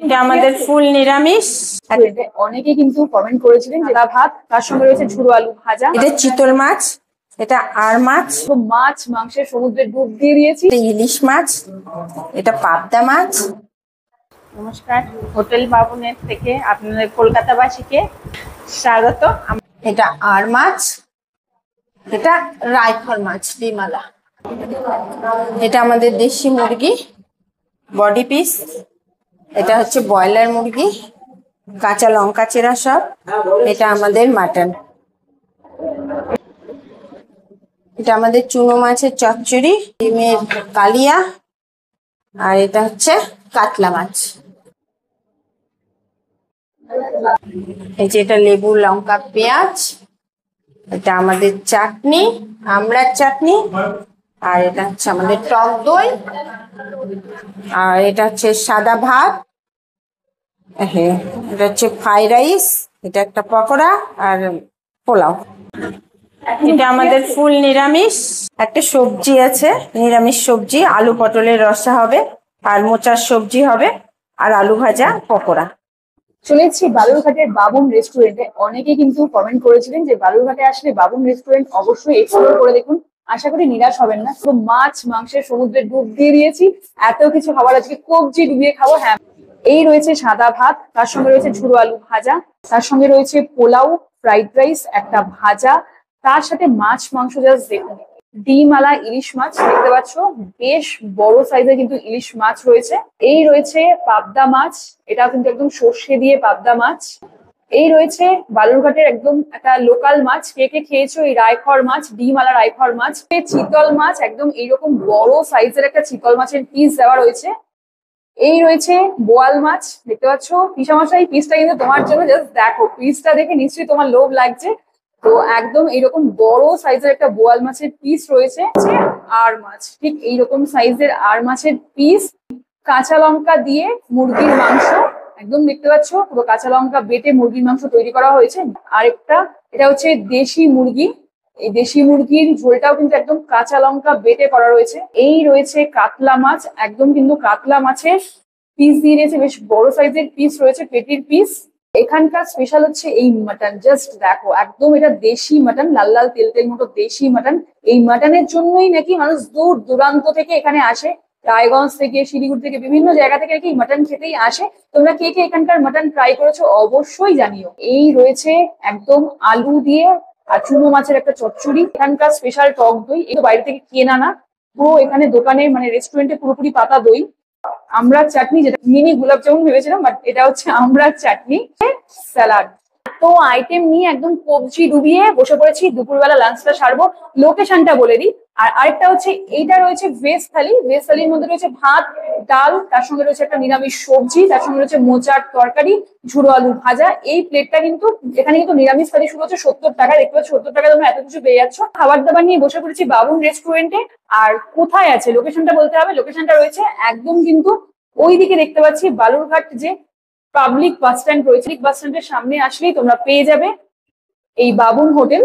এটা আমাদের ফুল নিরামিষ। অনেকে কিন্তু কমেন্ট করেছিলেন যে ভাত, তার সঙ্গে রয়েছে ঝুড়ো আলু ভাজা। এটা চিতল মাছ, এটা আর মাছ, মাছ মাংসের সমুদ্রের ডুব দিয়ে দিয়েছি। ইলিশ মাছ, এটা পাবদা মাছ। নমস্কার, হোটেল বাবুনের থেকে আপনাদের কলকাতাবাসীকে স্বাগত। এটা আর মাছ, এটা রায়খর মাছ ডিমালা। এটা আমাদের দেশি মুরগি বডি পিস। এটা হচ্ছে ব্রয়লার মুরগি, কাঁচা লঙ্কা চেরা সব। এটা আমাদের মাটন। এটা আমাদের চুনো মাছের চচ্চড়ি, ডিমের কালিয়া, আর এটা হচ্ছে কাতলা মাছ। এই যে এটা লেবু লঙ্কা পেঁয়াজ। এটা আমাদের চাটনি, আমড়ার চাটনি। আর এটা হচ্ছে আমাদের টক দই। আর এটা হচ্ছে সাদা ভাত। হ্যাঁ, এটা হচ্ছে ফ্রাইড রাইস। এটা একটা পকোড়া আর পোলাও। এটা আমাদের ফুল নিরামিষ। একটা সবজি আছে, নিরামিষ সবজি, আলু পটলের রসা হবে, আর মোচার সবজি হবে, আর আলু ভাজা পকোড়া। চলে এসেছি বালুরঘাটের বাবুন রেস্টুরেন্টে। অনেকে কিন্তু কমেন্ট করেছিলেন যে বালুরঘাটে আসলে বাবুন রেস্টুরেন্ট অবশ্যই এক্সপ্লোর করে দেখুন, আশা করি নিরাশ হবেন না। তো মাছ মাংসের সমুদ্রের ডুব দিয়ে দিয়েছি, এত কিছু খাবার আজকে কবজি ডুবিয়ে খাবো। হ্যাঁ, এই রয়েছে সাদা ভাত, তার সঙ্গে রয়েছে ঝুড়ো আলু ভাজা, তার সঙ্গে রয়েছে পোলাও, ফ্রাইড রাইস, একটা ভাজা, তার সাথে মাছ মাংস। জাস্ট দেখুন, ডিমালা ইলিশ মাছ দেখতে পাচ্ছ, বেশ বড় সাইজের কিন্তু ইলিশ মাছ রয়েছে। এই রয়েছে পাবদা মাছ, এটা কিন্তু একদম সর্ষে দিয়ে পাবদা মাছ। এই রয়েছে বালুরঘাটের একদম একটা লোকাল মাছ, কে কে খেয়েছো এই রায়খর মাছ, ডিমালা রায়খর মাছ। চিতল মাছ, একদম এইরকম বড় সাইজের একটা চিতল মাছের পিস দেওয়া রয়েছে। এই রয়েছে বোয়াল মাছ, দেখতে পাচ্ছ পিসামশাই, পিসটা কিন্তু তোমার জন্য। জাস্ট দেখো, পিসটা দেখে নিশ্চয়ই তোমার লোভ লাগছে। তো একদম এইরকম বড় সাইজের একটা বোয়াল মাছের পিস রয়েছে। আর মাছ, ঠিক এইরকম সাইজের আর মাছের পিস। কাঁচা লঙ্কা দিয়ে মুরগির মাংস, একদম দেখতে পাচ্ছ পুরো কাঁচা লঙ্কা বেটে মুরগির মাংস তৈরি করা হয়েছে। আরেকটা, এটা হচ্ছে দেশি মুরগি, এই দেশি মুরগির ঝোলটাও কিন্তু একদম কাঁচা লঙ্কা বেটে করা রয়েছে। এই রয়েছে কাতলা মাছ, একদম কিন্তু কাতলা মাছের পিস দিয়ে দিয়েছে, বেশ বড় সাইজের পিস রয়েছে, পেটির পিস। এখানকার স্পেশাল হচ্ছে এই মাটন। জাস্ট দেখো, একদম এটা দেশি মাটন, লাল লাল তেল তেল মতো দেশি মাটন। এই মাটনের জন্যই নাকি মানুষ দূর দূরান্ত থেকে এখানে আসে, রায়গঞ্জ থেকে, শিলিগুড়ি থেকে, বিভিন্ন জায়গা থেকে নাকি মাটন খেতেই আসে। তোমরা কে কে এখানকার মাটন ট্রাই করেছো অবশ্যই জানিও। এই রয়েছে একদম আলু দিয়ে আর চুনো মাছের একটা চচ্চড়ি। এখানকার স্পেশাল টক দই, এগুলো বাইরে থেকে কেনা না, পুরো এখানে দোকানে মানে রেস্টুরেন্টে পুরোপুরি পাতা দই। আমড়ার চাটনি, যেটা মিনি গোলাপ জামুন ভেবেছিলাম, বাট এটা হচ্ছে আমড়ার চাটনি। স্যালাড, তো আইটেম নিয়ে একদম কবজি ডুবিয়ে বসে পড়েছি, দুপুরবেলা লাঞ্চটা সারবো। লোকেশনটা বলে দিই। আর আরেকটা হচ্ছে, এইটা রয়েছে ভেজ থালি। ভেজ থালির মধ্যে রয়েছে ভাত, ডাল, তার সঙ্গে রয়েছে একটা নিরামিষ সবজি, তার সঙ্গে রয়েছে মোচার তরকারি, ঝুড়ো আলু ভাজা। এই প্লেটটা কিন্তু, এখানে কিন্তু নিরামিষ থালি শুরু হচ্ছে 70 টাকা। দেখতে পাচ্ছ 70 টাকা তোমরা এত কিছু পেয়ে যাচ্ছ। খাবার দাবার নিয়ে বসে পড়েছি বাবুন রেস্টুরেন্টে। আর কোথায় আছে লোকেশনটা বলতে হবে। লোকেশনটা রয়েছে একদম কিন্তু ওইদিকে, দেখতে পাচ্ছি বালুরঘাট যে পাবলিক বাস স্ট্যান্ড রয়েছে, বাস স্ট্যান্ডের সামনে আসলেই তোমরা পেয়ে যাবে এই বাবুন হোটেল।